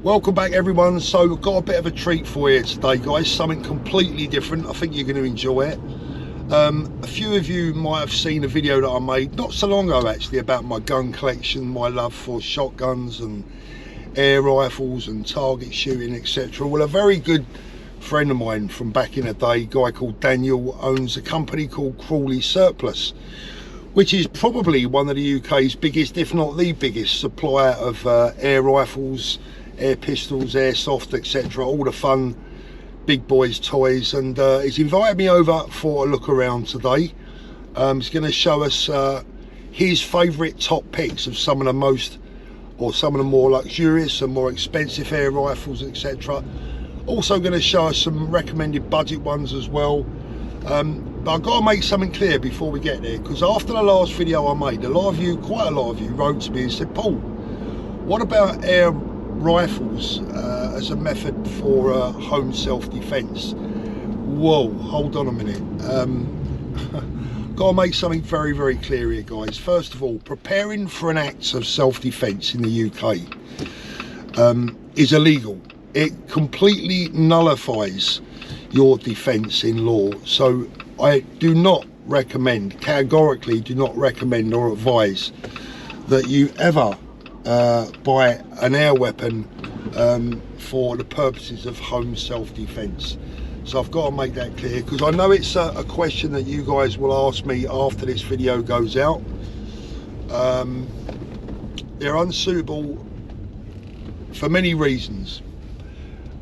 Welcome back everyone. So we've got a bit of a treat for you today guys, something completely different. I think you're going to enjoy it. A few of you might have seen a video that I made not so long ago actually about my gun collection, my love for shotguns and air rifles and target shooting, etc. Well, a very good friend of mine from back in the day, a guy called Daniel, owns a company called Crawley Surplus, which is probably one of the UK's biggest, if not the biggest, supplier of air rifles, air pistols, airsoft, etc. All the fun big boys toys, and he's invited me over for a look around today. He's going to show us his favourite top picks of some of the most, or some of the more luxurious and more expensive air rifles, etc. Also going to show us some recommended budget ones as well. But I've got to make something clear before we get there, because after the last video I made, quite a lot of you wrote to me and said, Paul, what about air rifles as a method for home self-defense? Whoa, hold on a minute. Got to make something very, very clear here guys. First of all, preparing for an act of self-defense in the UK is illegal. It completely nullifies your defense in law. So I do not recommend, categorically do not recommend or advise that you ever buy an air weapon for the purposes of home self-defense. So I've got to make that clear, because I know it's a question that you guys will ask me after this video goes out. They're unsuitable for many reasons.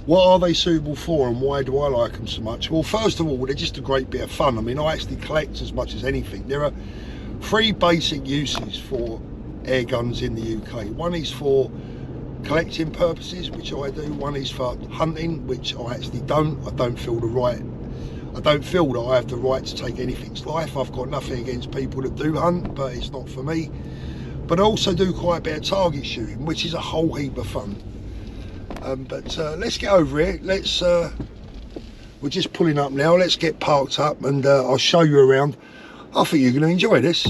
What are they suitable for, and why do I like them so much? Well, first of all, they're just a great bit of fun. I mean, I actually collect as much as anything. There are three basic uses for air guns in the UK. One is for collecting purposes, which I do. One is for hunting, which I actually don't. I don't feel that I have the right to take anything's life. I've got nothing against people that do hunt, but it's not for me. But I also do quite a bit of target shooting, which is a whole heap of fun. But let's get over here. We're just pulling up now. Let's get parked up and I'll show you around. I think you're going to enjoy this.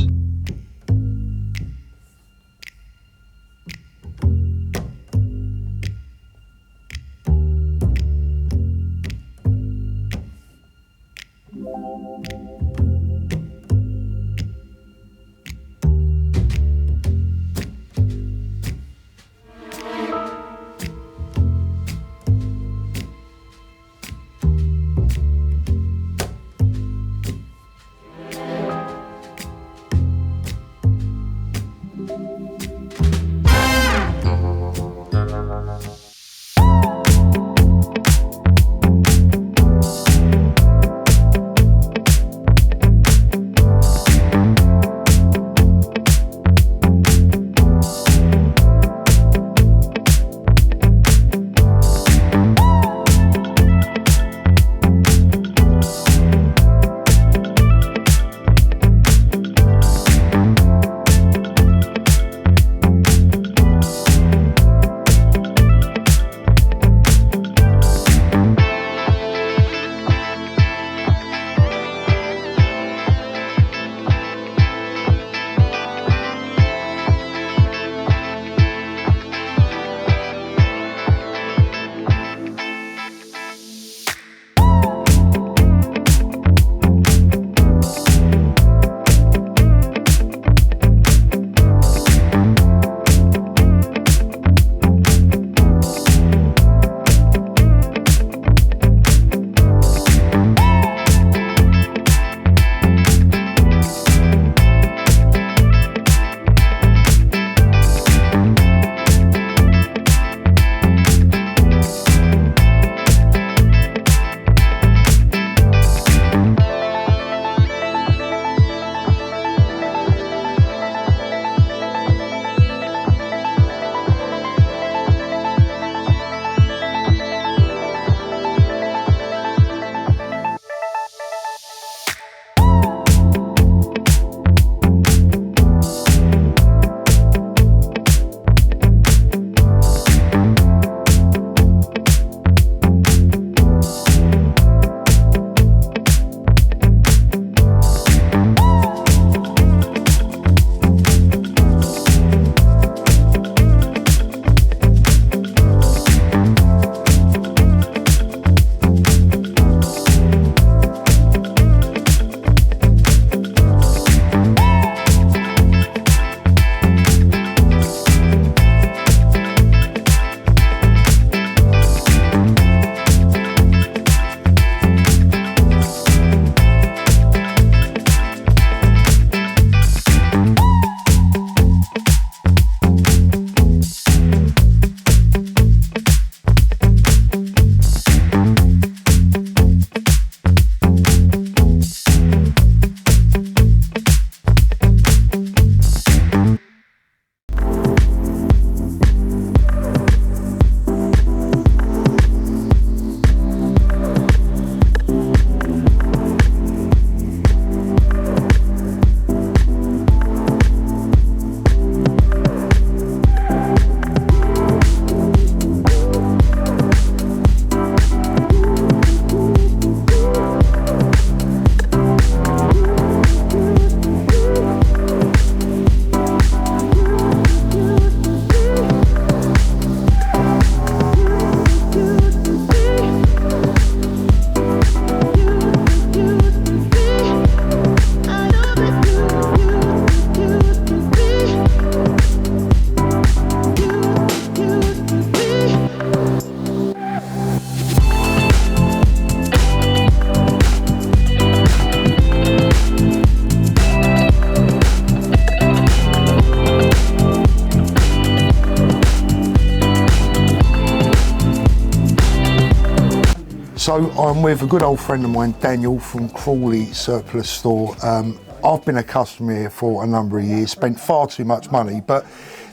So I'm with a good old friend of mine, Daniel from Crawley Surplus Store. I've been a customer here for a number of years, spent far too much money, but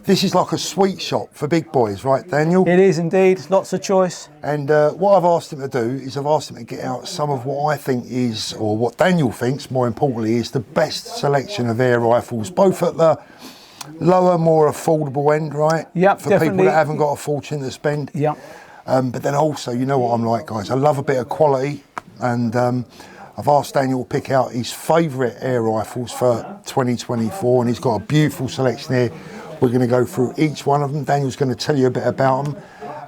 this is like a sweet shop for big boys, right, Daniel? It is indeed, lots of choice. And what I've asked him to do is I've asked him to get out some of what I think is, or what Daniel thinks, more importantly, is the best selection of air rifles, both at the lower, more affordable end, right? Yep, for definitely. people that haven't got a fortune to spend. Yep. But then also, you know what I'm like, guys, I love a bit of quality, and I've asked Daniel to pick out his favourite air rifles for 2024, and he's got a beautiful selection here. We're going to go through each one of them. Daniel's going to tell you a bit about them,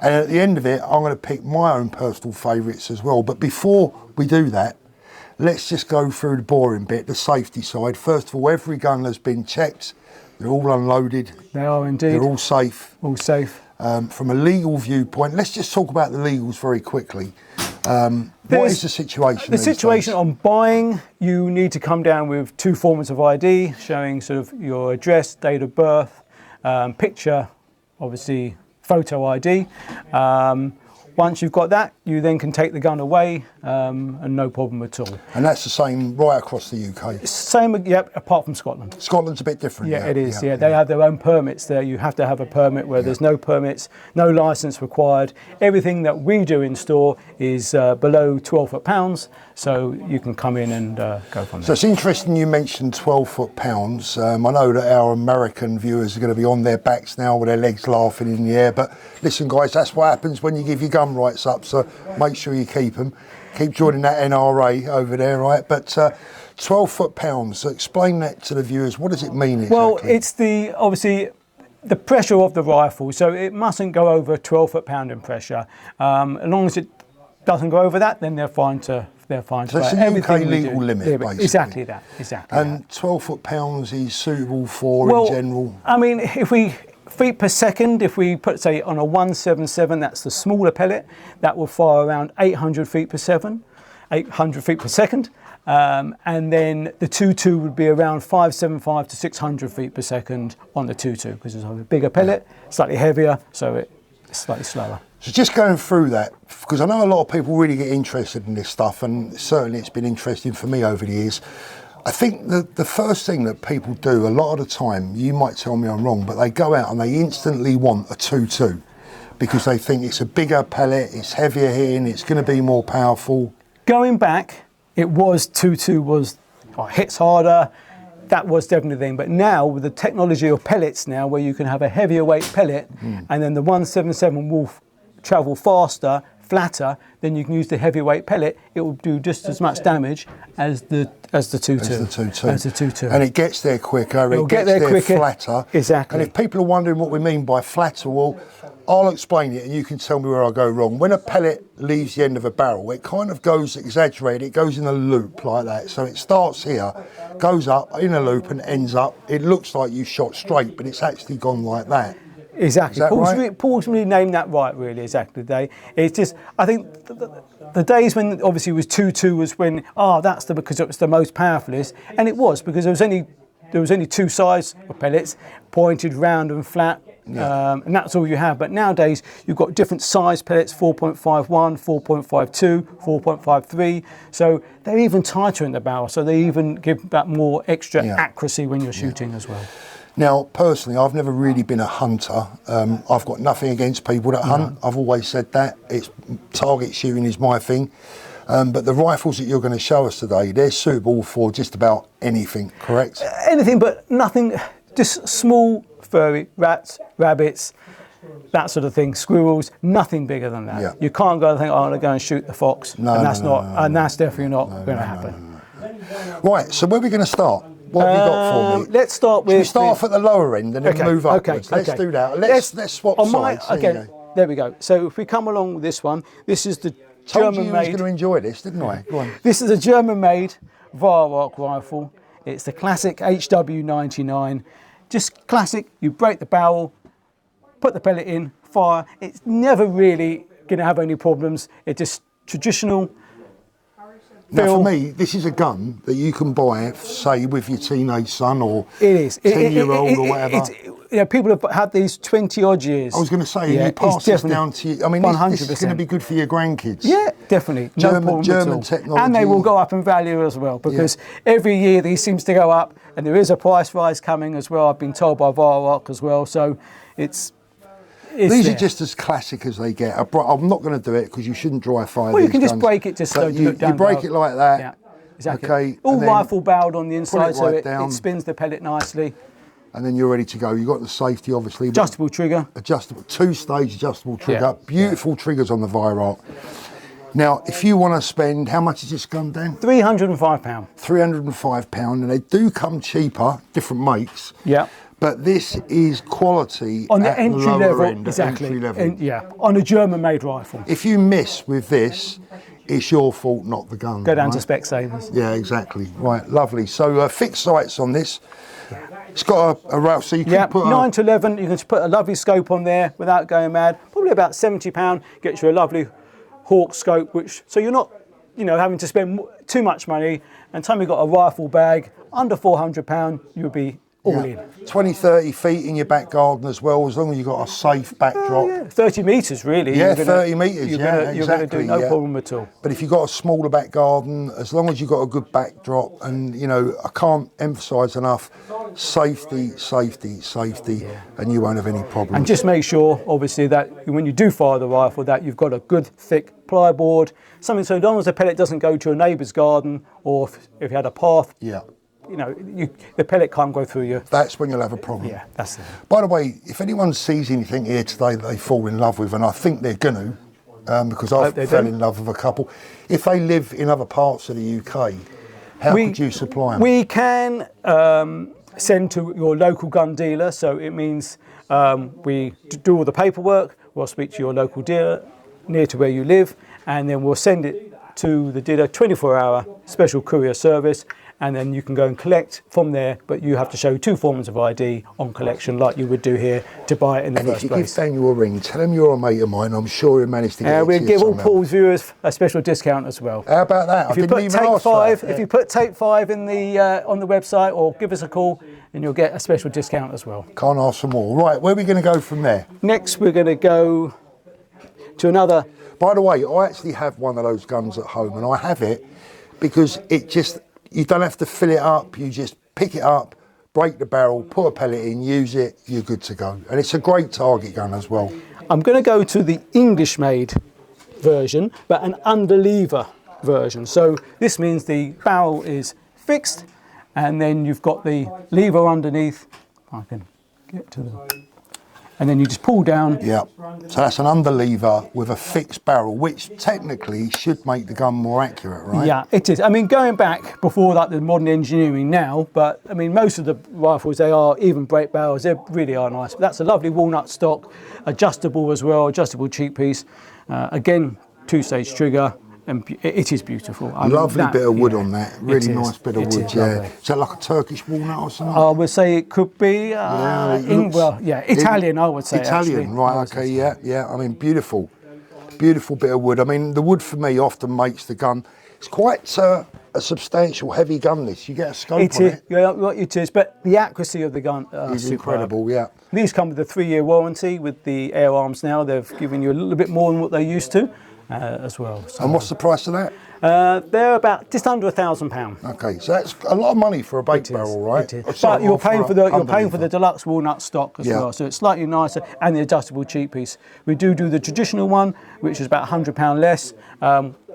and at the end of it, I'm going to pick my own personal favourites as well. But before we do that, let's just go through the boring bit, the safety side. First of all, every gun has been checked. They're all unloaded. They are indeed. They're all safe. All safe. From a legal viewpoint, let's just talk about the legals very quickly. What is the situation? The situation on buying, you need to come down with 2 forms of ID showing sort of your address, date of birth, picture, obviously photo ID. Once you've got that, you then can take the gun away and no problem at all. And that's the same right across the UK? It's the same, yep, apart from Scotland. Scotland's a bit different. Yeah, it is, yeah. They have their own permits there. You have to have a permit where there's no permits, no licence required. Everything that we do in store is below 12 foot-pounds, so you can come in and go from there. So it's interesting you mentioned 12 foot-pounds. I know that our American viewers are going to be on their backs now with their legs laughing in the air, but listen guys, that's what happens when you give your gun rights up, so make sure you keep them. Keep joining that NRA over there, right? But 12 foot-pounds, so explain that to the viewers. What does it mean exactly? Well, it's obviously the pressure of the rifle, so it mustn't go over 12 foot-pound in pressure. As long as it doesn't go over that, then they're fine to so it's a UK legal limit, basically. Exactly that, exactly. And 12 foot-pounds is suitable for, in general? I mean, if we feet per second, if we put, say, on a 177, that's the smaller pellet, that will fire around 800 feet per second. And then the 2.2 would be around 575 to 600 feet per second on the 2.2, because it's a bigger pellet, slightly heavier, so it's slightly slower. So just going through that, because I know a lot of people really get interested in this stuff, and certainly it's been interesting for me over the years. I think the first thing that people do a lot of the time, you might tell me I'm wrong, but they go out and they instantly want a 2.2 because they think it's a bigger pellet, it's heavier hitting, it's going to be more powerful. Going back, it was 2.2 hits harder. That was definitely the thing. But now with the technology of pellets now, where you can have a heavier weight pellet, and then the 177 will travel faster, flatter, then you can use the heavyweight pellet. It will do just as much damage as the 2.2. And it gets there quicker. It gets there quicker, flatter. Exactly. And if people are wondering what we mean by flatter, well, I'll explain it and you can tell me where I go wrong. When a pellet leaves the end of a barrel, it kind of goes exaggerated. It goes in a loop like that. So it starts here, goes up in a loop and ends up. It looks like you shot straight, but it's actually gone like that. Exactly. Paul's really named that right, really, exactly. It's just, I think the days when obviously it was 2.2 was when, that's because it was the most powerfulest, and it was because there was only 2 sides of pellets, pointed, round and flat, and that's all you have. But nowadays you've got different size pellets, 4.51, 4.52, 4.53, so they're even tighter in the barrel, so they even give that more extra accuracy when you're shooting as well. Now, personally, I've never really been a hunter. I've got nothing against people that hunt. I've always said that. Target shooting is my thing. But the rifles that you're going to show us today, they're suitable for just about anything, correct? Anything, but nothing, just small, furry rats, rabbits, that sort of thing, squirrels, nothing bigger than that. Yeah. You can't go and think, I'm going to go and shoot the fox. That's definitely not going to happen. Right, so where are we going to start? What have you got for me? Let's start with... Should we start off at the lower end and then move upwards? Let's do that. Let's swap sides. There we go. So if we come along with this one, this is the German-made... Told you was going to enjoy this, didn't I? Go on. This is a German-made Weihrauch rifle. It's the classic HW99. Just classic. You break the barrel, put the pellet in, fire. It's never really going to have any problems. It's just traditional... Now, for me, this is a gun that you can buy, say, with your teenage son or 10-year-old or whatever. people have had these 20 odd years. I was going to say, you pass this down to you. I mean, this is going to be good for your grandkids. Yeah, definitely. German technology. And they will go up in value as well, because every year these seems to go up, and there is a price rise coming as well. I've been told by Weihrauch as well, so these are just as classic as they get. I'm not going to do it because you shouldn't dry fire. Well, you can just break it just so you break it like that. Yeah, exactly. Okay, all rifle barreled on the inside, so it spins the pellet nicely. And then you're ready to go. You've got the safety, obviously. Adjustable trigger. Adjustable, two-stage adjustable trigger. Beautiful triggers on the Weihrauch. Now, if you want to spend, how much is this gun, Dan? £305. £305, and they do come cheaper, different makes. Yeah. But this is quality on the entry level, exactly. Entry level. On a German-made rifle. If you miss with this, it's your fault, not the gun. Go down to Spec Savers. Yeah, exactly. Right, lovely. So fixed sights on this. It's got a rail, so you can put 9 to 11. You can put a lovely scope on there without going mad. Probably about £70. Gets you a lovely Hawk scope, so you're not, having to spend too much money. And time you've got a rifle bag under £400, you'll be all in. 20, 30 feet in your back garden as well, as long as you've got a safe backdrop. 30 metres really. Yeah, 30 metres, You're going to do no problem at all. But if you've got a smaller back garden, as long as you've got a good backdrop, and I can't emphasise enough, safety, and you won't have any problems. And just make sure, obviously, that when you do fire the rifle, that you've got a good thick plyboard, something so long as the pellet doesn't go to a neighbour's garden, or if you had a path. Yeah. The pellet can't go through you. That's when you'll have a problem. Yeah, that's it. By the way, if anyone sees anything here today that they fall in love with, and I think they're going to, because I fell in love with a couple, if they live in other parts of the UK, how could you supply them? We can send to your local gun dealer, so it means we do all the paperwork, we'll speak to your local dealer near to where you live, and then we'll send it to the dealer, 24-hour special courier service, and then you can go and collect from there, but you have to show 2 forms of ID on collection like you would do here to buy it in the first place. And if you give Daniel a ring, tell him you're a mate of mine, I'm sure he'll manage to get it. We'll give all Paul's viewers a special discount as well. How about that? If you put Take 5 in the on the website, or give us a call, and you'll get a special discount as well. Can't ask for more. Right, where are we going to go from there? Next we're going to go to another. By the way, I actually have one of those guns at home, and I have it because you don't have to fill it up, you just pick it up, break the barrel, put a pellet in, use it, you're good to go. And it's a great target gun as well. I'm going to go to the English-made version, but an underlever version. So this means the barrel is fixed, and then you've got the lever underneath. I can get to the... And then you just pull down. Yeah, so that's an underlever with a fixed barrel, which technically should make the gun more accurate, right? Yeah, it is. I mean, going back before that, the modern engineering now, but I mean, most of the rifles, they are even break barrels, they really are nice. But that's a lovely walnut stock, adjustable as well, adjustable cheek piece. Again, 2-stage trigger. And it is beautiful. Lovely bit of wood on that. Really nice bit of wood. Yeah. Is that like a Turkish walnut or something? I would say it could be Italian. I would say Italian, actually. right? Okay, yeah. I mean, beautiful bit of wood. I mean, the wood for me often makes the gun. It's quite a substantial, heavy gun. This you get a scope on it. Yeah, it is. But the accuracy of the gun is incredible. Yeah. These come with a 3-year warranty with the air arms. Now they've given you a little bit more than what they used to. As well. So, and what's the price of that? They're about just under £1,000. Okay, so that's a lot of money for a bake barrel, right? It is. But you're paying for the deluxe walnut stock as well, so it's slightly nicer, and the adjustable cheek piece. We do the traditional one, which is about £100 less,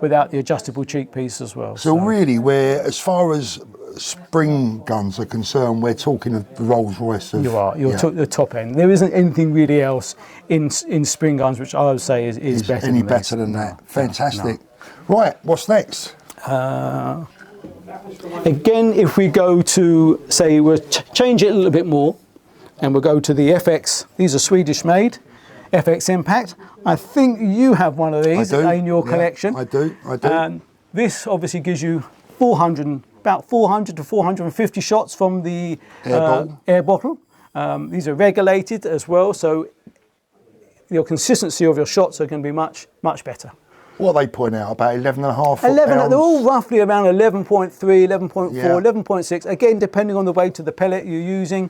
without the adjustable cheek piece as well. So really, as far as spring guns are concerned, we're talking of the Rolls Royce. You're the top end. There isn't anything really else in spring guns which I would say is better. Any better than that? Fantastic. No. Right, what's next? Again, if we go to say we'll change it a little bit more, and we'll go to the FX. These are Swedish made. FX Impact. I think you have one of these in your collection. I do. This obviously gives you about 400 to 450 shots from the air bottle. These are regulated as well, so your consistency of your shots are going to be much better. What are they putting out? About 11.5 11, they're all roughly around 11.3, 11.4, Yeah. 11.6. Again, depending on the weight of the pellet you're using.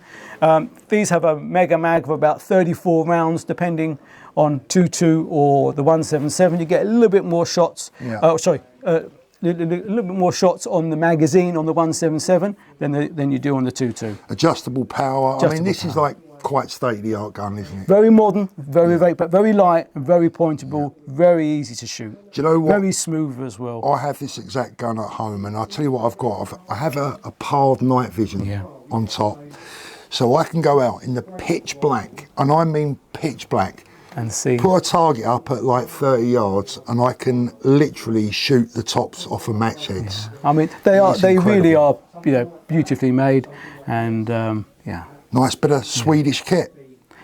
These have a mega mag of about 34 rounds, depending on 2.2 or the 177. You get a little bit more shots. Yeah. A little bit more shots on the magazine on the 177 than you do on the 2.2. Adjustable power. I mean, this power. is like quite state-of-the-art gun, isn't it? Very modern, but very light and very pointable, very easy to shoot. Do you know what? Very smooth as well. I have this exact gun at home, and I'll tell you what I've got. I have a PARD night vision on top. So I can go out in the pitch black, and I mean pitch black, and see. Put a target up at like 30 yards, and I can literally shoot the tops off of match heads. Yeah. I mean, they really are, you know, beautifully made, and yeah. Nice bit of Swedish kit.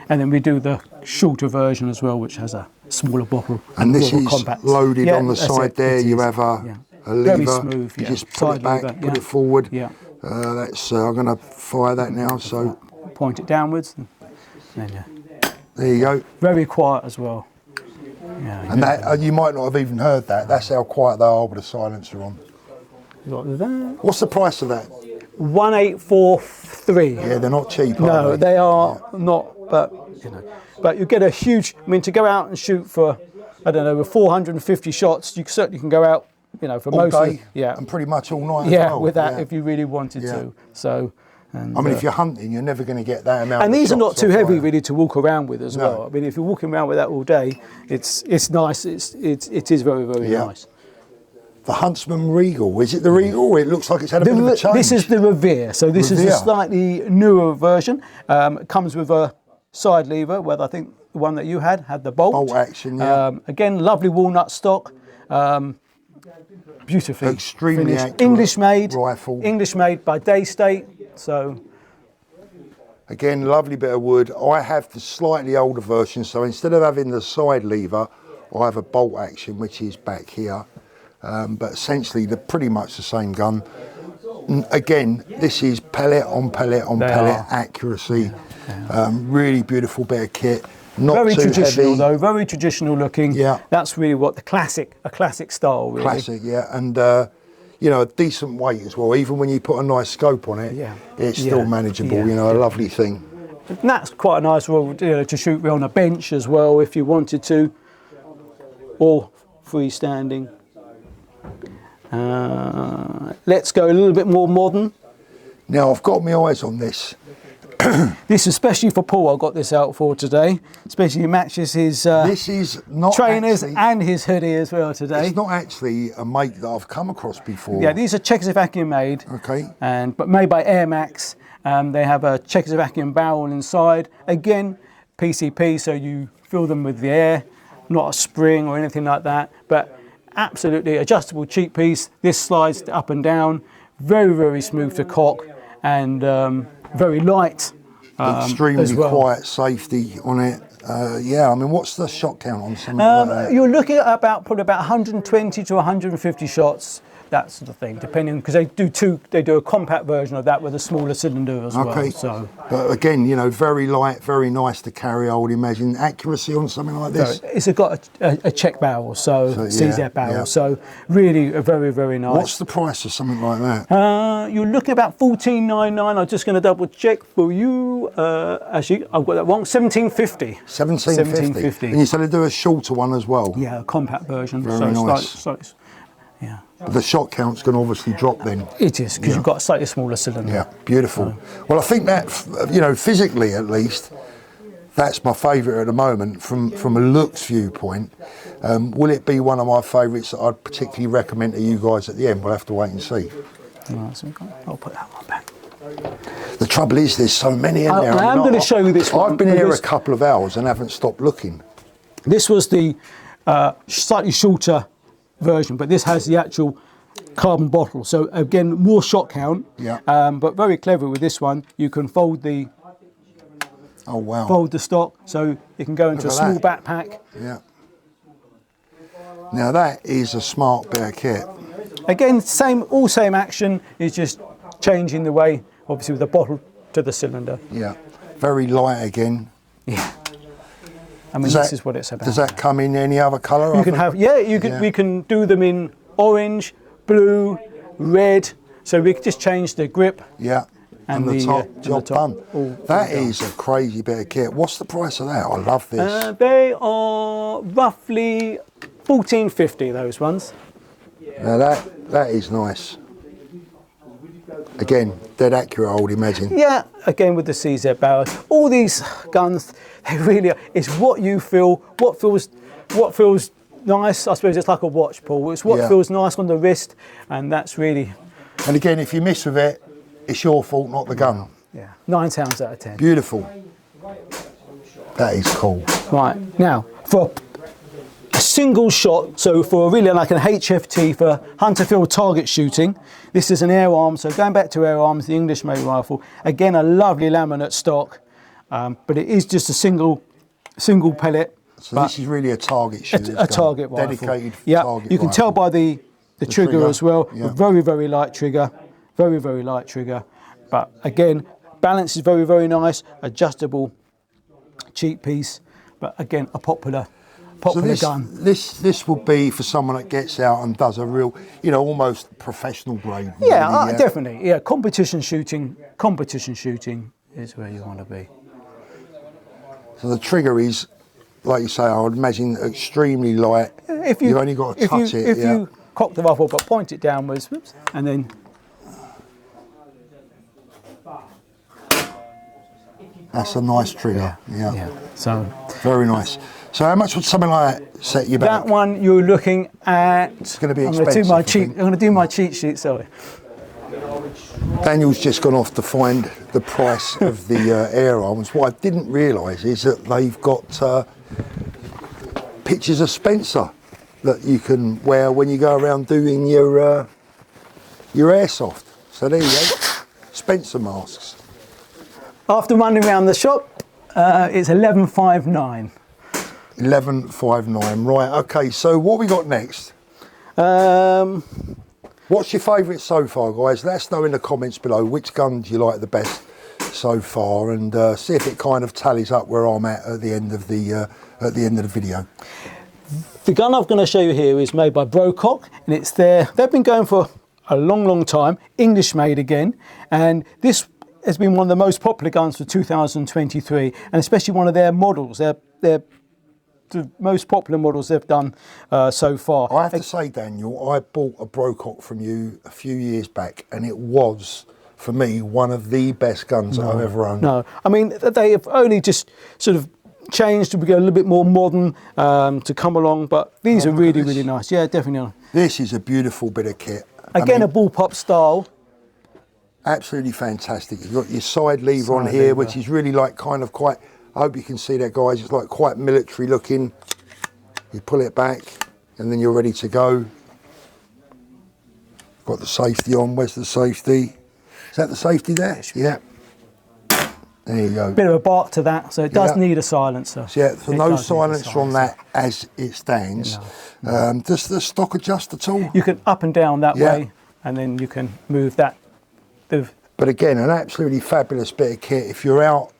And then we do the shorter version as well, which has a smaller bottle. And this is compact. loaded on the side there. You have a lever. Very smooth, you just put it back, lever, put it forward. Yeah. That's. I'm going to fire that now. So point it downwards. And then, there you go. Very quiet as well. Yeah. And that you might not have even heard that. That's how quiet they are with the silencer on. Like that. What's the price of that? 1843. Yeah, they're not cheap. No, they are not. But you know, but you get a huge. I mean, to go out and shoot for, I don't know, with 450 shots, you certainly can go out, you know, for all most day, of, and pretty much all night. Yeah, as well. with that, if you really wanted to. So. And, I mean, if you're hunting, you're never going to get that amount. And of these are not shots too off heavy, fire. really, to walk around with as well. I mean, if you're walking around with that all day, it's nice. It is very nice. The Huntsman Regal, is it the Regal? It looks like it's had a bit of a change. This is the Revere, so this is a slightly newer version. It comes with a side lever, where I think the one that you had the bolt. Bolt action, yeah. Again, lovely walnut stock. Beautifully extremely finished. accurate English made rifle. English made by DayState. So again, lovely bit of wood. I have the slightly older version, so instead of having the side lever, I have a bolt action, which is back here. But essentially, they're pretty much the same gun. Again, this is pellet on pellet on pellet accuracy. Really beautiful bit of kit. Not very too traditional heavy. though, very traditional looking. Yeah. That's really what a classic style really. Classic, yeah. And you know, a decent weight as well. Even when you put a nice scope on it, it's still manageable, you know, a lovely thing. And that's quite a nice role, you know, to shoot on a bench as well if you wanted to, or freestanding. Let's go a little bit more modern. Now, I've got my eyes on this. This especially for Paul, I got this out for today. Especially matches his this is not trainers actually, and his hoodie as well today. It's not actually a make that I've come across before. Yeah, these are Czechoslovakian made. Okay. But made by Air Max. They have a Czechoslovakian barrel inside. Again, PCP, so you fill them with the air, not a spring or anything like that. But absolutely adjustable cheap piece. This slides up and down. Very smooth to cock, and very light. Extremely quiet safety on it. Yeah, I mean, what's the shot count on something like that? You're looking at probably about 120 to 150 shots, that sort of thing, depending, because they do a compact version of that with a smaller cylinder as well. So, but again, you know, very light, very nice to carry, I would imagine. Accuracy on something like this? So it's got a Czech barrel, so CZ barrel, so really very nice. What's the price of something like that? You're looking at about $14.99. I'm just going to double check for you. Actually, I've got that wrong. $17.50. $17.50. And you said to do a shorter one as well? Yeah, a compact version. Very nice. Yeah. The shot count's going to obviously drop then. It is, because you've got a slightly smaller cylinder. Yeah, beautiful. Well, I think that, you know, physically at least, that's my favourite at the moment from a looks viewpoint. Will it be one of my favourites that I'd particularly recommend to you guys at the end? We'll have to wait and see. Right, so I'll put that one back. The trouble is there's so many in there. I'm going to show you this one. I've been here a couple of hours and haven't stopped looking. This was the slightly shorter version, but this has the actual carbon bottle, so again more shot count, but very clever with this one. You can fold the fold the stock, so you can go into a small backpack. Yeah, now that is a smart bit of kit. Again, all same action, is just changing the way, obviously, with the bottle to the cylinder. Yeah, very light again. Yeah. I mean, this is what it's about. Does that come in any other colour? You can have, we can do them in orange, blue, red. So we can just change the grip. Yeah. And the top, job done. That is a crazy bit of kit. What's the price of that? I love this. They are roughly $14.50, those ones. Now that is nice. Again, dead accurate, I would imagine. Yeah, again with the CZ barrel. All these guns, they really are. It's what you feel, what feels nice. I suppose it's like a watch, Paul. It's what feels nice on the wrist, and that's really. And again, if you miss with it, it's your fault, not the gun. Yeah, 9 times out of 10. Beautiful. That is cool. Right, now, for a single shot, so for really like an HFT for hunter field target shooting, this is an air arm. So going back to air arms, the English made rifle, again a lovely laminate stock, but it is just a single pellet. So this is really a target shooter. A target rifle. Dedicated yeah, target you can rifle. tell by the trigger as well. Yeah. Very, very light trigger. Very, very light trigger. But again, balance is very, very nice. Adjustable, cheap piece. But again, a popular gun. This will be for someone that gets out and does a real, almost professional grade. Yeah, really, definitely. Yeah, competition shooting is where you want to be. So the trigger is, like you say, I would imagine extremely light. You've only got to touch it. If you cock the rifle but point it downwards, and then. That's a nice trigger. Yeah. So very nice. So how much would something like that set you back? That one you're looking at. It's going to be expensive. I'm going to do my cheat sheet. Sorry. Daniel's just gone off to find the price of the air arms. What I didn't realise is that they've got pictures of Spencer that you can wear when you go around doing your airsoft. So there you go, Spencer masks. After running around the shop, it's 11.59. 11.59, right? Okay. So what we got next? What's your favourite so far, guys? Let us know in the comments below which gun do you like the best so far, and see if it kind of tallies up where I'm at the end of the video. The gun I'm going to show you here is made by Brocock, and it's they've been going for a long, long time. English made again, and this has been one of the most popular guns for 2023, and especially one of their models. They're the most popular models they've done so far. I have to say, Daniel, I bought a Brocock from you a few years back, and it was, for me, one of the best guns I've ever owned. No, I mean, they have only just sort of changed to be a little bit more modern to come along, but these are really, really nice. Yeah, definitely. This is a beautiful bit of kit. Again, a bullpup style. Absolutely fantastic. You've got your side lever on here, which is really like kind of quite, I hope you can see that, guys, it's like quite military looking. You pull it back and then you're ready to go. Got the safety on. Where's the safety? Is that the safety there? Yeah. There you go. Bit of a bark to that, so it does need a silencer. So yeah, so no silencer on that as it stands. No. Does the stock adjust at all? You can up and down that way, and then you can move that. But again, an absolutely fabulous bit of kit. If you're out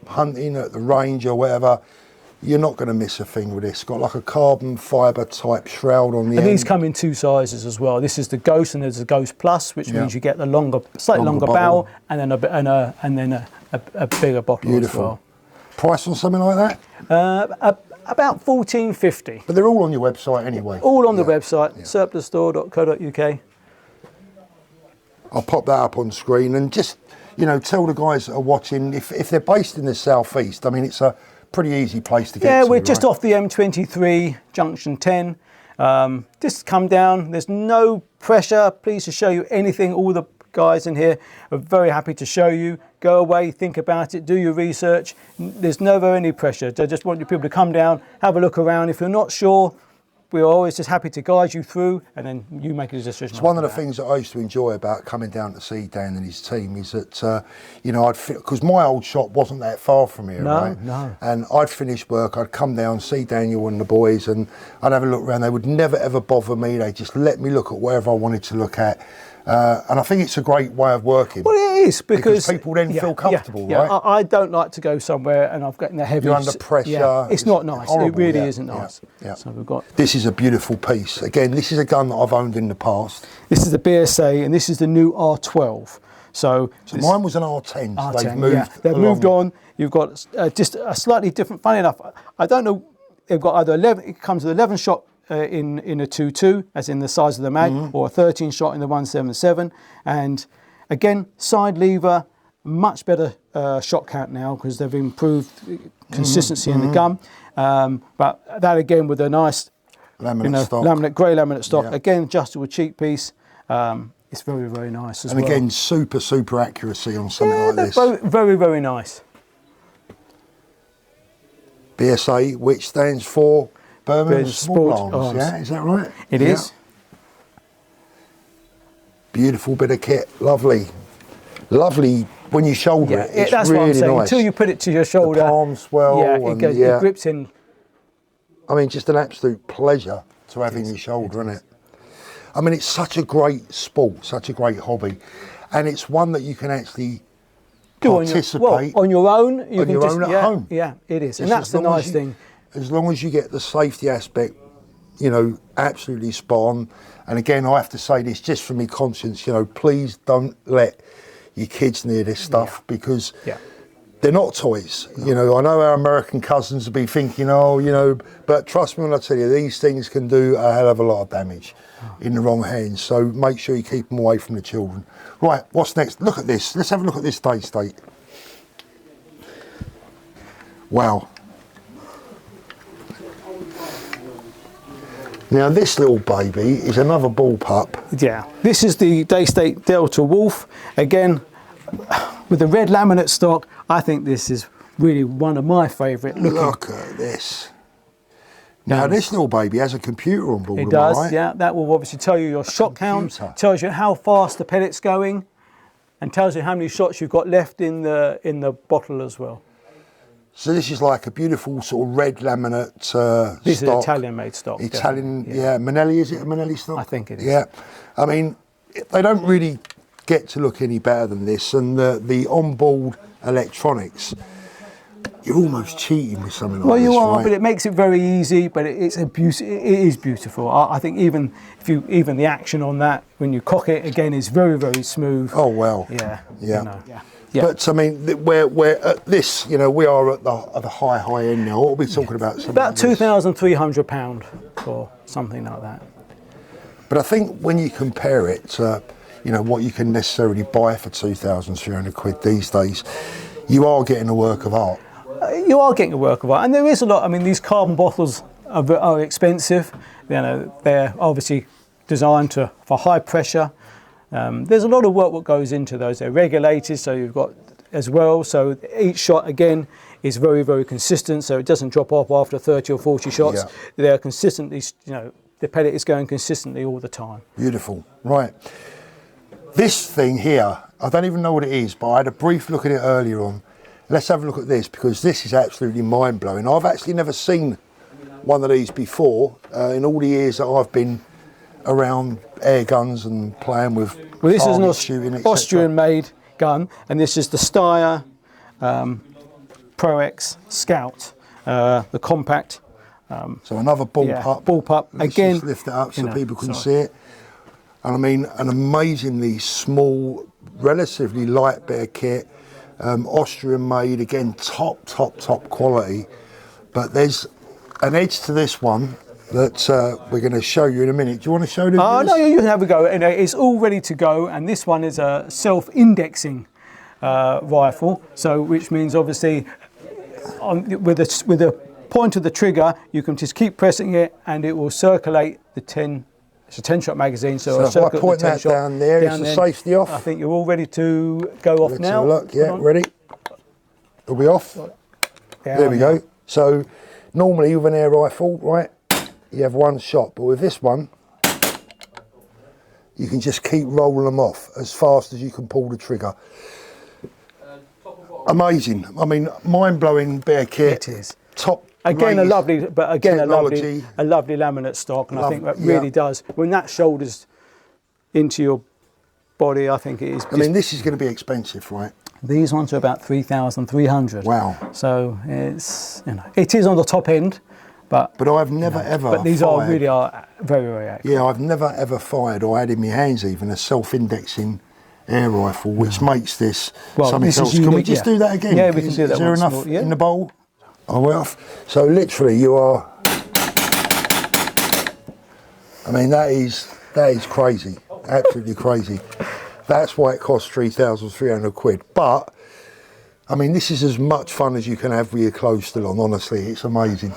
hunting at the range or whatever, you're not going to miss a thing with this. It's got like a carbon fibre type shroud on the end. And these come in 2 sizes as well. This is the Ghost, and there's a Ghost Plus, which means you get the slightly longer barrel, and then a bigger bottle. Beautiful. As well. Price on something like that? About $14.50. But they're all on your website anyway. All on the website, surplusstore.co.uk. I'll pop that up on screen, and just, tell the guys that are watching, if they're based in the southeast, I mean, it's a pretty easy place to get to. Yeah, we're just off the M23, junction 10. Just come down. There's no pressure. Pleased to show you anything. All the guys in here are very happy to show you. Go away, think about it, do your research. There's never any pressure. I just want you people to come down, have a look around. If you're not sure, we're always just happy to guide you through, and then you make a decision. It's one of the things that I used to enjoy about coming down to see Dan and his team is that, I'd because my old shop wasn't that far from here, right? No. And I'd finish work, I'd come down, see Daniel and the boys, and I'd have a look around. They would never ever bother me. They just let me look at wherever I wanted to look at. And I think it's a great way of working. Well, it is because people then feel comfortable, right? I don't like to go somewhere and I've got the heavy. You're under pressure. Yeah, it's not nice. Horrible, it really isn't nice. Yeah. So we've got. This is a beautiful piece. Again, this is a gun that I've owned in the past. This is the BSA, and this is the new R12. So mine was an R10. So they've moved. Yeah. They've moved on. You've got just a slightly different. Funny enough, I don't know. They've got either 11. It comes with 11 shot. In a 2.2, as in the size of the mag, or a 13 shot in the 177, and again side lever, much better shot count now because they've improved consistency in the gun. But that again with a nice laminate grey laminate stock, again adjustable cheek piece. It's very, very nice as well. And again, super accuracy on something like this. Very, very nice. BSA, which stands for Birmingham Small Arms. Yeah, is that right? It is. Beautiful bit of kit, lovely when you shoulder it. It's that's really what I'm saying. nice. Until you put it to your shoulder, the palms swell. It grips in. I mean, just an absolute pleasure to have in your shoulder, isn't it? I mean, it's such a great sport, such a great hobby, and it's one that you can actually participate on your own. You on your own at home. Yeah, it is, and that's the nice thing. As long as you get the safety aspect, you know, absolutely spot on. And again, I have to say this just for me conscience, you know, please don't let your kids near this stuff because they're not toys. No. You know, I know our American cousins will be thinking, oh, you know, but trust me when I tell you, these things can do a hell of a lot of damage in the wrong hands. So make sure you keep them away from the children. Right, what's next? Look at this. Let's have a look at this DayState. Wow. Now this little baby is another bullpup. Yeah, this is the DayState Delta Wolf. Again, with the red laminate stock, I think this is really one of my favourite looking. Look at this. Now this little baby has a computer on board. It does, right? Yeah. That will obviously tell you your shot count, tells you how fast the pellet's going, and tells you how many shots you've got left in the bottle as well. So this is like a beautiful sort of red laminate stock. This is Italian-made stock. Italian, yeah. Manelli, is it a Manelli stock? I think it is. Yeah. I mean, they don't really get to look any better than this. And the onboard electronics, you're almost cheating with something like this, well, you are, right? but it makes it very easy. But it is beautiful. I think even the action on that when you cock it again is very, very smooth. Oh well. Yeah. Yeah. You know, yeah. But I mean, we're at this. You know, we are at the high end now. What are we talking about? About £2,300 or something like that. But I think when you compare it to, you know, what you can necessarily buy for £2,300 these days, you are getting a work of art. You are getting a work of art, and there is a lot. I mean, these carbon bottles are expensive. You know, they're obviously designed for high pressure. There's a lot of work what goes into those. They're regulated, so you've got as well. So each shot again is very, very consistent. So it doesn't drop off after 30 or 40 shots. Yeah. They're consistently, you know, the pellet is going consistently all the time. Beautiful, right? This thing here, I don't even know what it is, but I had a brief look at it earlier on. Let's have a look at this because this is absolutely mind blowing. I've actually never seen one of these before in all the years that I've been around air guns and playing with. Well, this is an Austrian-made gun, and this is the Steyr Pro X Scout, the compact. So another bullpup. Yeah, bullpup. Again, just lift it up so people can see it. And I mean, an amazingly small, relatively light bit of kit, Austrian-made. Again, top quality. But there's an edge to this one that we're going to show you in a minute. Do you want to show them? Oh, no, you can have a go. It's all ready to go, and this one is a self-indexing rifle, so which means obviously with the point of the trigger, you can just keep pressing it, and it will circulate the 10. It's a 10-shot magazine, so if I point that down there, is the safety off? I think you're all ready to go off now. Let's have a look. Yeah, ready? Are we off? There we go. So normally with an air rifle, right, you have one shot, but with this one, you can just keep rolling them off as fast as you can pull the trigger. Amazing. I mean, mind-blowing bear kit. It is. Top. Again, a lovely laminate stock, and I think that really does. When that shoulders into your body, I think it is. I mean, this is going to be expensive, right? These ones are about 3,300. Wow. So it's, you know, it is on the top end, but I've never ever. But these fired, really are very, very accurate. Yeah, I've never ever fired or had in my hands even a self-indexing air rifle, which makes this something else. Can we just do that again? Yeah, we can do that. Is there enough more, yeah. in the bowl? Oh, we're off. So literally, you are. I mean, that is crazy, absolutely crazy. That's why it costs 3,300 quid. But I mean, this is as much fun as you can have with your clothes still on. Honestly, it's amazing.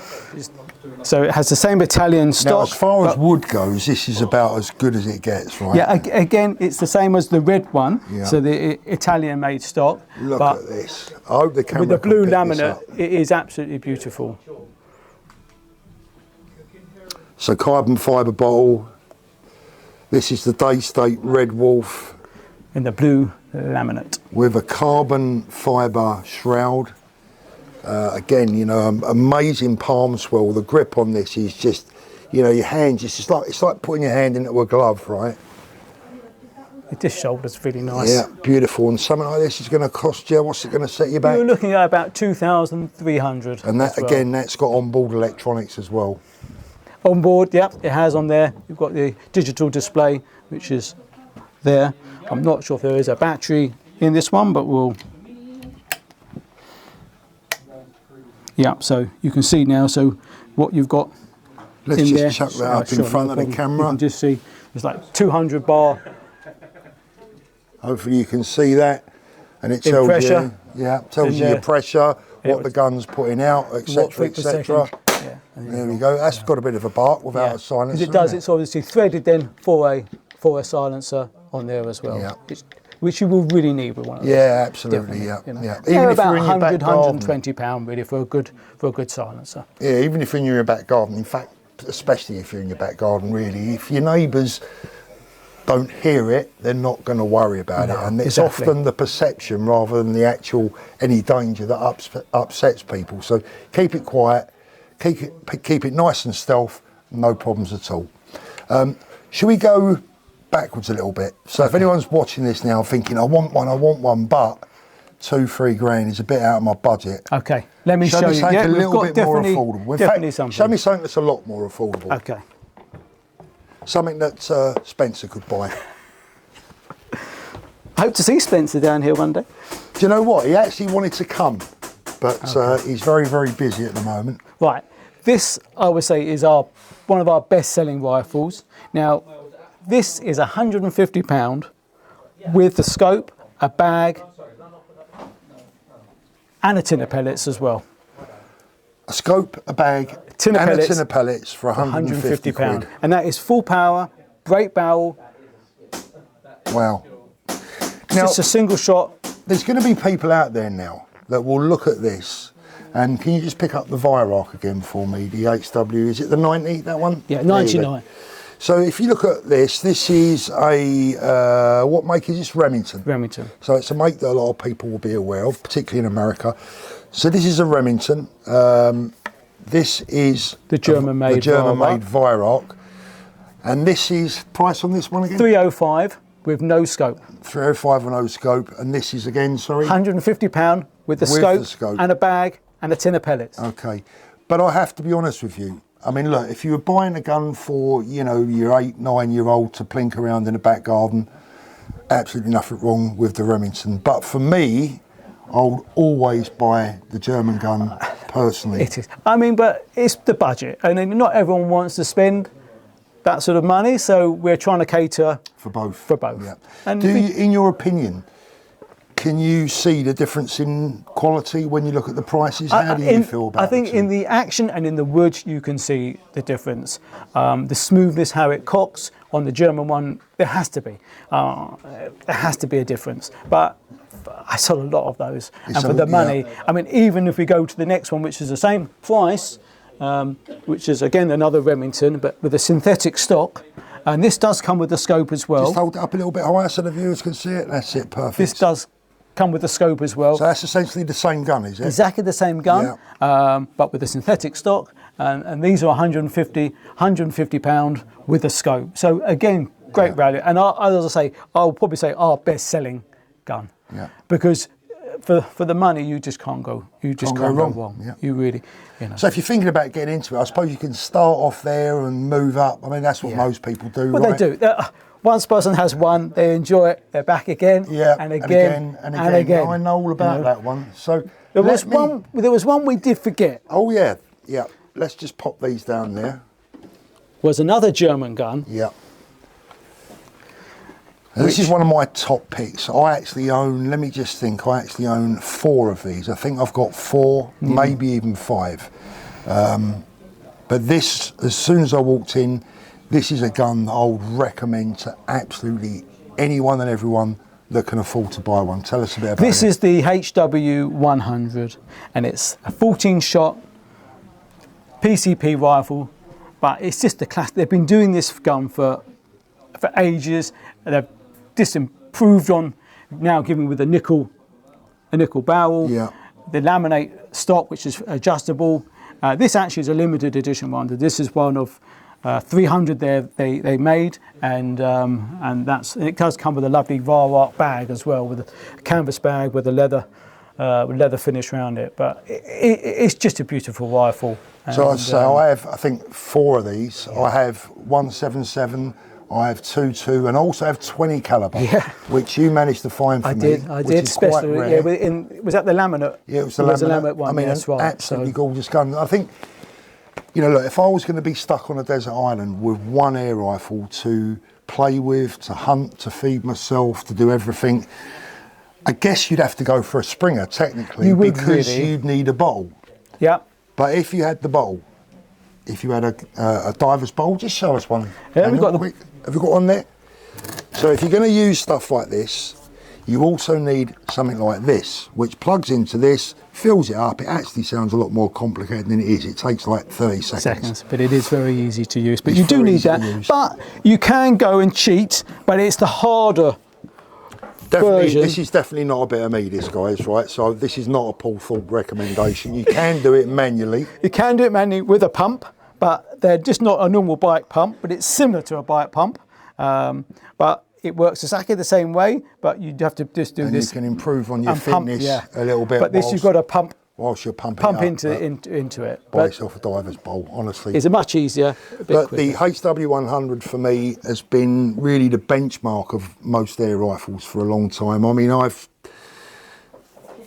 So it has the same Italian stock. Now, as far as wood goes, this is about as good as it gets, right? Yeah, again, it's the same as the red one. Yeah. So the Italian-made stock. Look at this. I hope the camera with the blue can pick this laminate, up. it is absolutely beautiful. So carbon fibre bottle. This is the DayState Red Wolf. In the blue laminate. With a carbon fibre shroud. Again, you know, amazing palm swell. The grip on this is just, you know, your hands, it's like putting your hand into a glove, right? This shoulder's really nice. Yeah, beautiful. And something like this is going to cost you, what's it going to set you back? You're looking at about 2,300. And that, again, that's got onboard electronics as well. On board, yeah, it has on there. You've got the digital display, which is there. I'm not sure if there is a battery in this one, but we'll... Yeah, so you can see now, so what you've got Let's in just there. chuck that up in front of the camera. You can just see, there's like 200 bar. Hopefully you can see that. And it tells pressure. you, tells you your pressure, what the gun's putting out, etc., What etc. Yeah, There we go. That's got a bit of a bark without a silencer. Because it does, it's obviously threaded then for a silencer on there as well. Yeah. Which you will really need with one of those. Yeah, absolutely. Yeah, You know. yeah. They're Even if about you're in your back 100, garden. 120 pound really for a good silencer. Yeah, even if you're in your back garden. In fact, especially if you're in your back garden, really, if your neighbours don't hear it, they're not going to worry about it. And it's often the perception rather than the actual any danger that upsets people. So keep it quiet, keep it nice and stealth, no problems at all. Should we go backwards a little bit? So if anyone's watching this now thinking, I want one, but 2-3 grand is a bit out of my budget. Okay, let me show you. Something Yeah, a we've little got bit more affordable. In fact, something. show me something that's a lot more affordable. Okay. Something that Spencer could buy. I hope to see Spencer down here one day. Do you know what? He actually wanted to come, but he's very, very busy at the moment. Right, this I would say is one of our best-selling rifles. Now, this is £150 with the scope, a bag, and a tin of pellets as well. A scope, a bag, a tin of pellets for £150 quid. And that is full power, break barrel. Wow. It's just a single shot. There's going to be people out there now that will look at this. And can you just pick up the Weihrauch again for me? The HW, is it the 90, that one? Yeah, 99. So if you look at this is a, what make is this? Remington. Remington. So it's a make that a lot of people will be aware of, particularly in America. So this is a Remington. This is the German-made Weihrauch. And this is, price on this one again? 305 with no scope. 305 with no scope. And this is again, sorry? £150 with the scope and a bag and a tin of pellets. Okay. But I have to be honest with you. I mean, look, if you were buying a gun for, you know, your 8-9-year-old to plink around in the back garden, absolutely nothing wrong with the Remington. But for me, I would always buy the German gun personally. It is. I mean, but it's the budget, and not everyone wants to spend that sort of money, so we're trying to cater for both. For both. Yeah. And in your opinion, can you see the difference in quality when you look at the prices? How do you feel about it? I think in the action and in the wood, you can see the difference. The smoothness, how it cocks on the German one, there has to be. There has to be a difference. But I sold a lot of those. And for the money, I mean, even if we go to the next one, which is the same price, which is again another Remington, but with a synthetic stock. And this does come with the scope as well. Just hold it up a little bit higher so the viewers can see it. That's it, perfect. This does come with the scope as well. So that's essentially the same gun, is it? Exactly the same gun, but with the synthetic stock. And these are £150 with the scope. So again, great value. And as I say, I'll probably say our best-selling gun. Yeah. Because for the money, you just can't go. You just can't go wrong. Yeah. You really, you know. So if you're thinking about getting into it, I suppose you can start off there and move up. I mean, that's what most people do. Well, right? they do. Once person has one, they enjoy it. They're back again. Yeah. And again. And again. I know all about that one. So there was one we did forget. Oh yeah. Yeah. Let's just pop these down there. Was another German gun. Yeah. This is one of my top picks. I actually own, let me just think, I actually own 4 of these. I think I've got 4, maybe even 5. But this, as soon as I walked in, this is a gun that I would recommend to absolutely anyone and everyone that can afford to buy one. Tell us a bit about it. This is the HW100, and it's a 14-shot PCP rifle, but it's just a class. They've been doing this gun for ages. They've just improved on, now giving with a nickel barrel. Yeah. The laminate stock, which is adjustable. This actually is a limited edition one. This is one of 300 they made, and it does come with a lovely Weihrauch bag as well, with a canvas bag with a leather finish around it. But it's just a beautiful rifle. So I'd say I have, I think, 4 of these. Yeah. I have 177, I have 22, and I also have 20 caliber, which you managed to find for me. I did, especially. Was that the laminate? Yeah, it was the laminate one. I mean, that's right. Absolutely gorgeous gun. I think, you know, look, if I was going to be stuck on a desert island with one air rifle to play with, to hunt, to feed myself, to do everything, I guess you'd have to go for a Springer, technically, you'd need a bowl. Yeah. But if you had the bowl, if you had a diver's bowl, just show us one. Yeah, we've got have you got one there? So if you're going to use stuff like this, you also need something like this, which plugs into this, fills it up. It actually sounds a lot more complicated than it is. It takes like 30 seconds. But it is very easy to use. But you do need that. But you can go and cheat, but it's the harder version. This is definitely not a bit of me, this, guys, right? So this is not a Paul Thorpe recommendation. You can do it manually. You can do it manually with a pump, but they're just not a normal bike pump, but it's similar to a bike pump. But it works exactly the same way, but you'd have to just do this. You can improve on your fitness a little bit. But this, you've got to pump. Whilst you're pumping into it. Buy yourself a diver's bowl, honestly. It's a much easier. But the HW100 for me has been really the benchmark of most air rifles for a long time. I mean,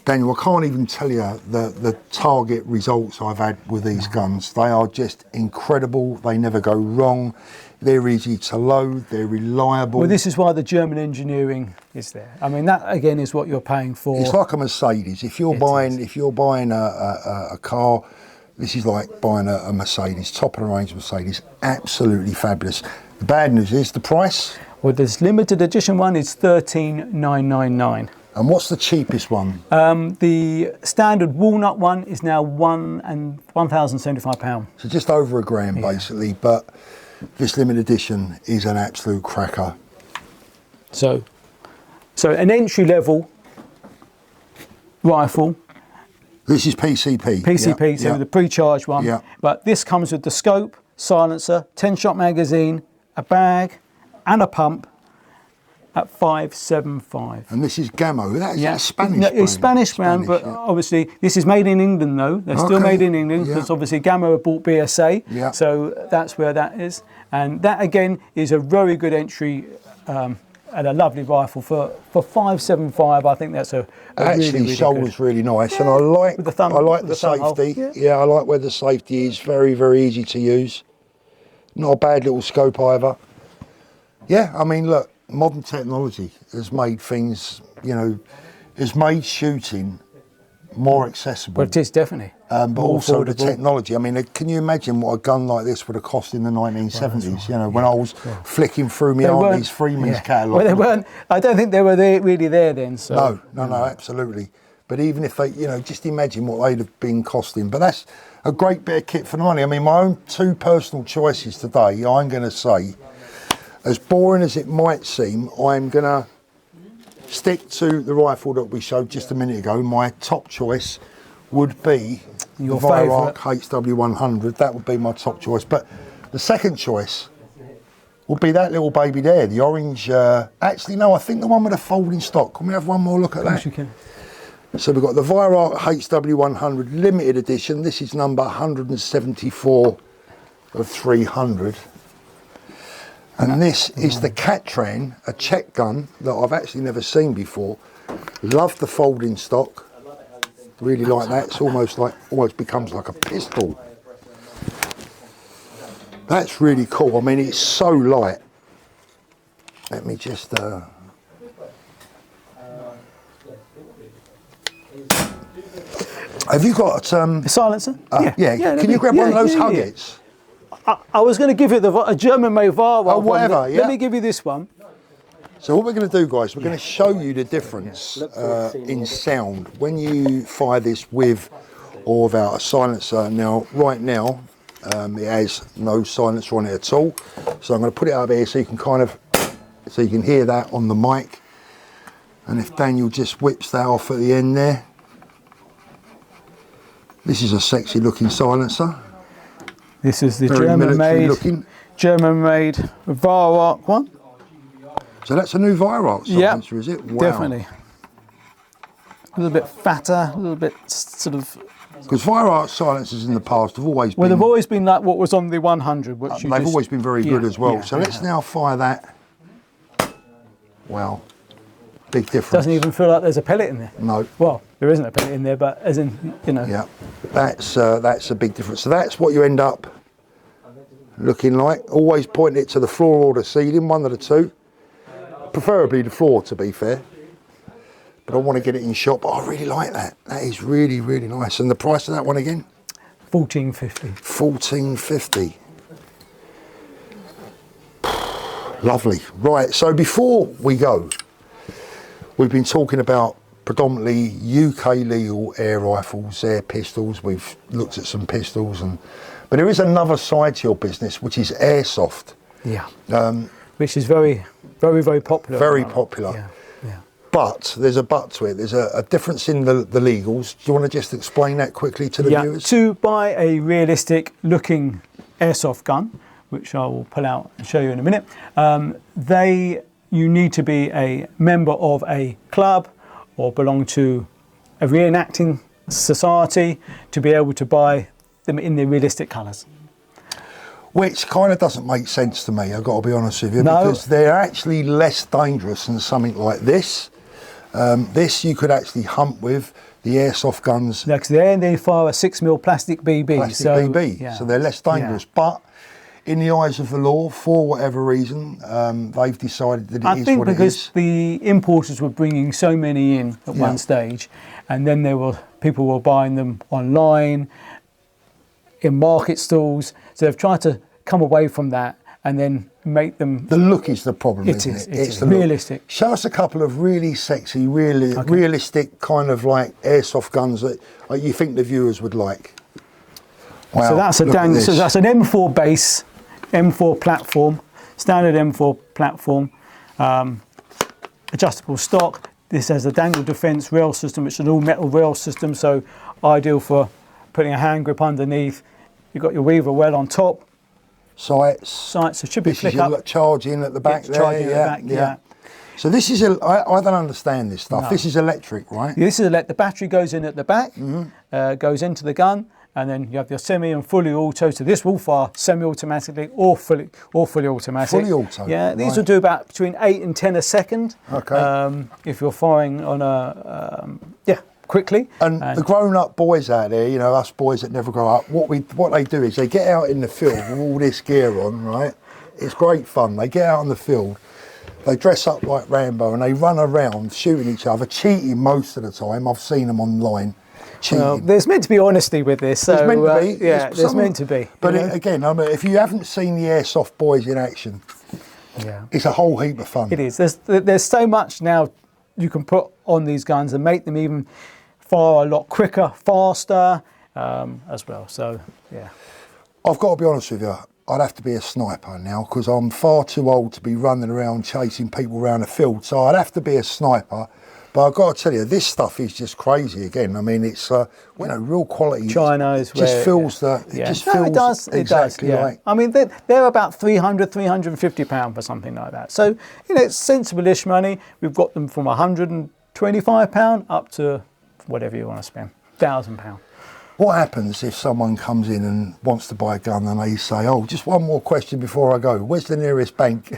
Daniel, I can't even tell you the target results I've had with these guns. They are just incredible. They never go wrong. They're easy to load. They're reliable. Well, this is why the German engineering is there. I mean, that again is what you're paying for. It's like a Mercedes. If you're buying a car, this is like buying a Mercedes, top of the range Mercedes. Absolutely fabulous. The bad news is the price. Well, this limited edition one is $13,999. And what's the cheapest one? The standard walnut one is now £1,075. So just over £1,000 basically, but this limited edition is an absolute cracker. So an entry level rifle. This is PCP. So the pre-charged one. Yeah. But this comes with the scope, silencer, 10-shot magazine, a bag, and a pump. At $575. And this is Gammo. That's Spanish brand. It's Spanish brand, but obviously this is made in England though. They're still made in England because obviously Gammo have bought BSA. Yeah. So that's where that is. And that again is a very good entry and a lovely rifle for $575. I think that's a really shoulder's really nice, and I like the safety. Yeah, I like where the safety is. Very, very easy to use. Not a bad little scope either. Yeah, I mean, look. Modern technology has made things, has made shooting more accessible. But it is definitely. But also the technology. I mean, can you imagine what a gun like this would have cost in the 1970s? When I was flicking through my auntie's Freeman's catalogue. Well, they weren't. I don't think they were really there then. So. No, absolutely. But even if they, just imagine what they'd have been costing. But that's a great bit of kit for the money. I mean, my own 2 personal choices today, I'm going to say, as boring as it might seem, I'm going to stick to the rifle that we showed just a minute ago. My top choice would be your the Weihrauch HW100. That would be my top choice. But the second choice will be that little baby there, the orange. Actually, no, I think the one with the folding stock. Can we have one more look at that? Yes, you can. So we've got the Weihrauch HW100 limited edition. This is number 174 of 300. And this is the Catran, a Czech gun that I've actually never seen before. Love the folding stock. Really like that. It's almost becomes like a pistol. That's really cool. I mean, it's so light. Let me just have you got A silencer? yeah. Can you grab one of those Huggets? I was going to give it a German-made Weihrauch. Oh, whatever, yeah. Let me give you this one. So what we're going to do, guys, we're going to show you the difference in sound when you fire this with or without a silencer. Now, right now, it has no silencer on it at all. So I'm going to put it up here so you can so you can hear that on the mic. And if Daniel just whips that off at the end there. This is a sexy looking silencer. This is the Very German-made Weihrauch one. So that's a new Weihrauch silencer, is it? Wow. Definitely. A little bit fatter, a little bit sort of... Because Weihrauch silencers in the past have always been... Well, they've always been like what was on the 100, which they've always been very good as well. So let's now fire that. Wow. Big difference. Doesn't even feel like there's a pellet in there. No. Well, there isn't a pellet in there, but as in, you know. Yeah, that's a big difference. So that's what you end up looking like. Always point it to the floor or the ceiling, one of the two. Preferably the floor, to be fair. But I want to get it in shot, but I really like that. That is really, really nice. And the price of that one again? $14.50. $14.50. Lovely. Right, so before we go, we've been talking about predominantly UK legal air rifles, air pistols. We've looked at some pistols, but there is another side to your business, which is Airsoft. Yeah. Which is very, very, very popular. Very popular. Yeah. But there's a but to it. There's a difference in the legals. Do you want to just explain that quickly to the viewers? To buy a realistic looking airsoft gun, which I will pull out and show you in a minute, you need to be a member of a club or belong to a reenacting society to be able to buy them in their realistic colours. Which kind of doesn't make sense to me, I've got to be honest with you, because they're actually less dangerous than something like this. This you could actually hunt with, the airsoft guns. Yeah, because they fire a 6mm plastic BB. So they're less dangerous. But in the eyes of the law, for whatever reason, they've decided that it is what it is. I think because the importers were bringing so many in at one stage, and then people were buying them online, in market stalls. So they've tried to come away from that and then make them... The look is the problem, isn't it? It's the realistic. Look. Show us a couple of really sexy, realistic kind of like airsoft guns that you think the viewers would like. Wow, so that's that's an M4 base, M4 platform, standard M4 platform, adjustable stock. This has a dangle defense rail system, which is an all metal rail system, so ideal for putting a hand grip underneath. You've got your weaver well on top. Sights. So it should be flick up. Charging at the back there. Charging at the back, So this is, I don't understand this stuff. No. This is electric, right? Yeah, this is the battery goes in at the back, goes into the gun, and then you have your semi and fully auto. So this will fire semi-automatically or fully automatic. Fully auto. Yeah, these will do about between 8 and 10 a second. Okay. If you're firing on a quickly. And the grown-up boys out there, you know, us boys that never grow up, what they do is they get out in the field with all this gear on, right? It's great fun. They get out in the field, they dress up like Rambo, and they run around shooting each other, cheating most of the time. I've seen them online. Well, there's meant to be honesty with this. So, there's meant to be. There's meant to be. But again, I mean, if you haven't seen the Airsoft boys in action, it's a whole heap of fun. It is. There's so much now you can put on these guns and make them even fire a lot quicker, faster, as well. So, yeah. I've got to be honest with you. I'd have to be a sniper now because I'm far too old to be running around chasing people around the field. So I'd have to be a sniper. But I've got to tell you, this stuff is just crazy. Again, I mean, it's real quality. China is where just feels the. Yeah. It just feels it does. exactly Yeah. like. I mean, they're about 300, 350 pound for something like that. So it's sensible-ish money. We've got them from 125 pound up to whatever you want to spend, £1,000. What happens if someone comes in and wants to buy a gun and they say, "Oh, just one more question before I go. Where's the nearest bank?"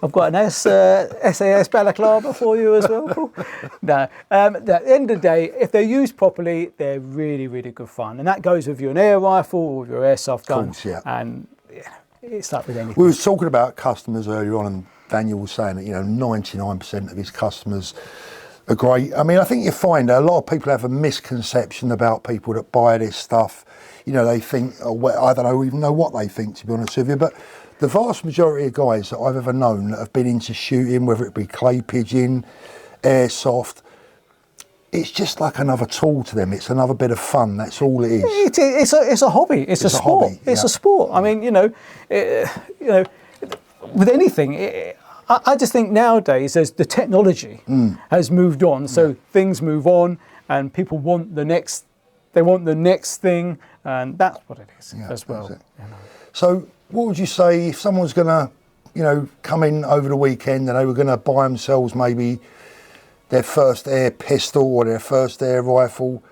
I've got an SAS balaclava for you as well, Paul. No, at the end of the day, if they're used properly, they're really, really good fun. And that goes with your air rifle or with your airsoft gun. Of course, yeah. And it's like with anything. We were talking about customers earlier on, and Daniel was saying that 99% of his customers are great. I mean, I think you find a lot of people have a misconception about people that buy this stuff. They think, I don't even know what they think, to be honest with you, but the vast majority of guys that I've ever known that have been into shooting, whether it be clay pigeon, airsoft, it's just like another tool to them. It's another bit of fun. That's all it is. It's a hobby. It's a sport. Hobby, it's a sport. I mean, with anything, I just think nowadays as the technology has moved on, so things move on, and people want the next. They want the next thing, and that's what it is as well. So, what would you say if someone's going to, come in over the weekend and they were going to buy themselves maybe their first air pistol or their first air rifle?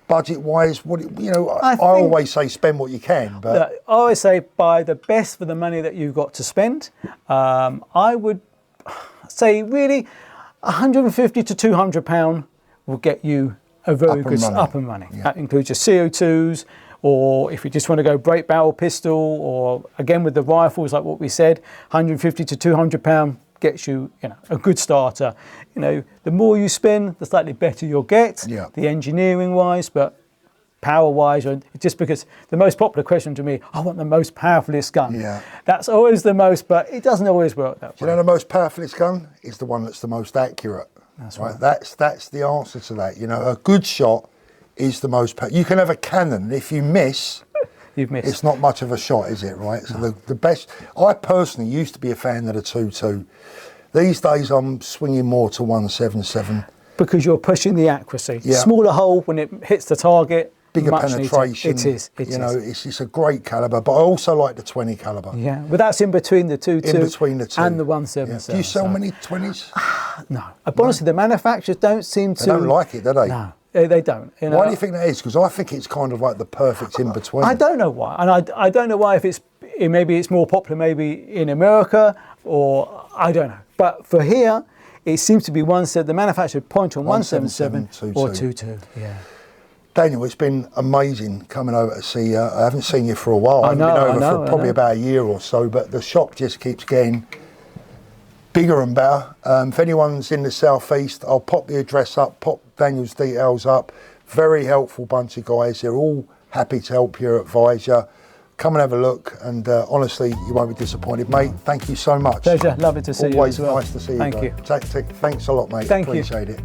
Budget-wise, I always say spend what you can, but I always say buy the best for the money that you've got to spend. I would say really, £150 to £200 will get you a very good up and running. Yeah. That includes your CO2s, or if you just want to go break barrel pistol, or again with the rifles, like what we said, £150 to £200 gets you, a good starter. The more you spend, the slightly better you'll get. Yeah. The engineering wise, but power wise, just because the most popular question to me, I want the most powerfulest gun. Yeah. That's always the most, but it doesn't always work that way. The most powerfulest gun is the one that's the most accurate. That's right. That's the answer to that. A good shot is the most. You can have a cannon. If you miss, you've missed. It's not much of a shot, is it? Right. So the best. I personally used to be a fan of the 2.2. These days, I'm swinging more to 1.77 because you're pushing the accuracy. Yeah. Smaller hole when it hits the target. Bigger penetration. It is. It's a great caliber, but I also like the 20 caliber. Yeah, but that's in between the 2.2 in between the two. And the 1.77. Do you sell many 20s? No. Honestly, the manufacturers don't seem to. They don't like it, do they? No, they don't. Why do you think that is? Because I think it's kind of like the perfect in between. I don't know why, and I don't know why. If maybe it's more popular, maybe in America, or I don't know. But for here, it seems to be the manufacturer point on 1.77 or 2.2. Yeah. Daniel, it's been amazing coming over to see you. I haven't seen you for a while. I know, I've been over for probably about a year or so, but the shop just keeps getting bigger and better. If anyone's in the southeast, I'll pop the address up, pop Daniel's details up. Very helpful bunch of guys. They're all happy to help you, advise you. Come and have a look, and honestly, you won't be disappointed, mate. Thank you so much. Pleasure. Lovely to see you as well. Always nice to see you. Thank you. Thanks a lot, mate. Thank you. Appreciate it.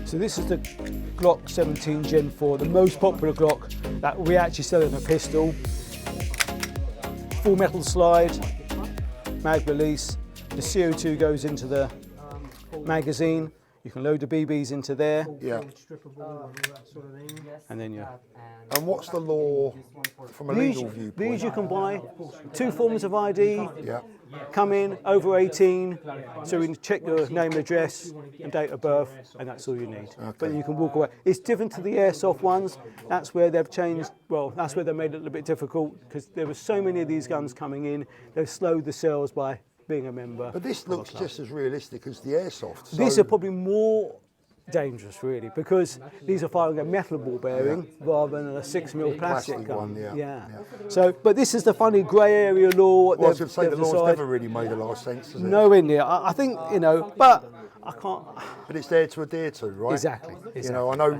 So this is the Glock 17 Gen 4, the most popular Glock that we actually sell in a pistol. Full metal slide, mag release. The CO2 goes into the magazine. You can load the BBs into there. Yeah. And then And what's the law from a legal viewpoint? These you can buy 2 forms of ID. Yeah. Come in over 18, so we can check your name, address, and date of birth, and that's all you need. Okay. But you can walk away. It's different to the Airsoft ones. That's where they've changed. Well, that's where they made it a little bit difficult because there were so many of these guns coming in. They've slowed the sales by being a member. But this looks just as realistic as the Airsoft. So These are probably more dangerous, really, because these are firing a metal ball bearing rather than a 6mm plastic gun. one, yeah. So, but this is the funny grey area law. Well, I was going to say the law's never really made a lot of sense, does it? Nowhere near. I think, you know, but I can't. But it's there to adhere to, right? Exactly. You know, I know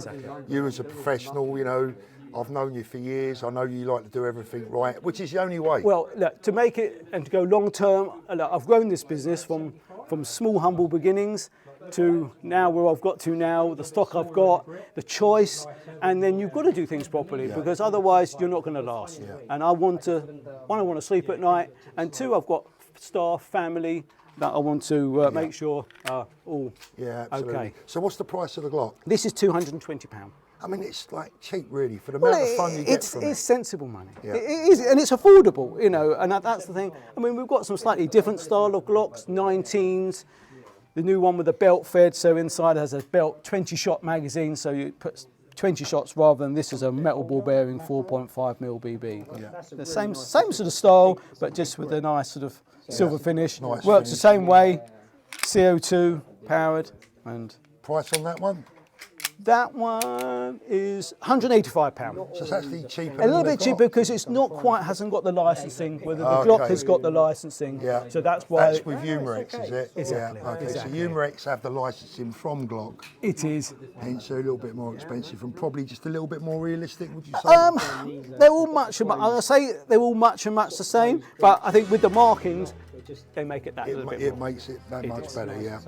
you as a professional, you know, I've known you for years. I know you like to do everything right, which is the only way. Well, look, to make it and to go long term, look, I've grown this business from small, humble beginnings to now where I've got to now, the stock I've got, the choice, and then you've got to do things properly because otherwise you're not going to last. Yeah. And I want to, one, I want to sleep at night, and two, I've got staff, family that I want to make sure are all absolutely. okay. So what's the price of the Glock? This is £220. I mean, it's like cheap, really, for the amount of fun you get from it. It's sensible money. Yeah. It is, and it's affordable, you know, and that's the thing. I mean, we've got some slightly different style of Glocks, 19s, the new one with the belt fed, so inside has a belt 20-shot magazine, so you put 20 shots rather than this is a metal ball bearing 4.5mm BB. Yeah. The same sort of style, but just with a nice sort of silver finish. Nice Works finish. the same way, CO2 powered, and Price on that one? that one is £185. So it's actually cheaper. A little bit cheaper because it's not quite, hasn't got the licensing, whether the Glock has got the licensing. Yeah. So that's why. That's with Umarex, is it? Exactly. Yeah. Okay. Exactly. So Umarex have the licensing from Glock, It is. hence they're a little bit more expensive and probably just a little bit more realistic. Would you say? They're all much. I say they're all much and much the same, but I think with the markings, they make it that little bit It more. makes it that much better. Yeah.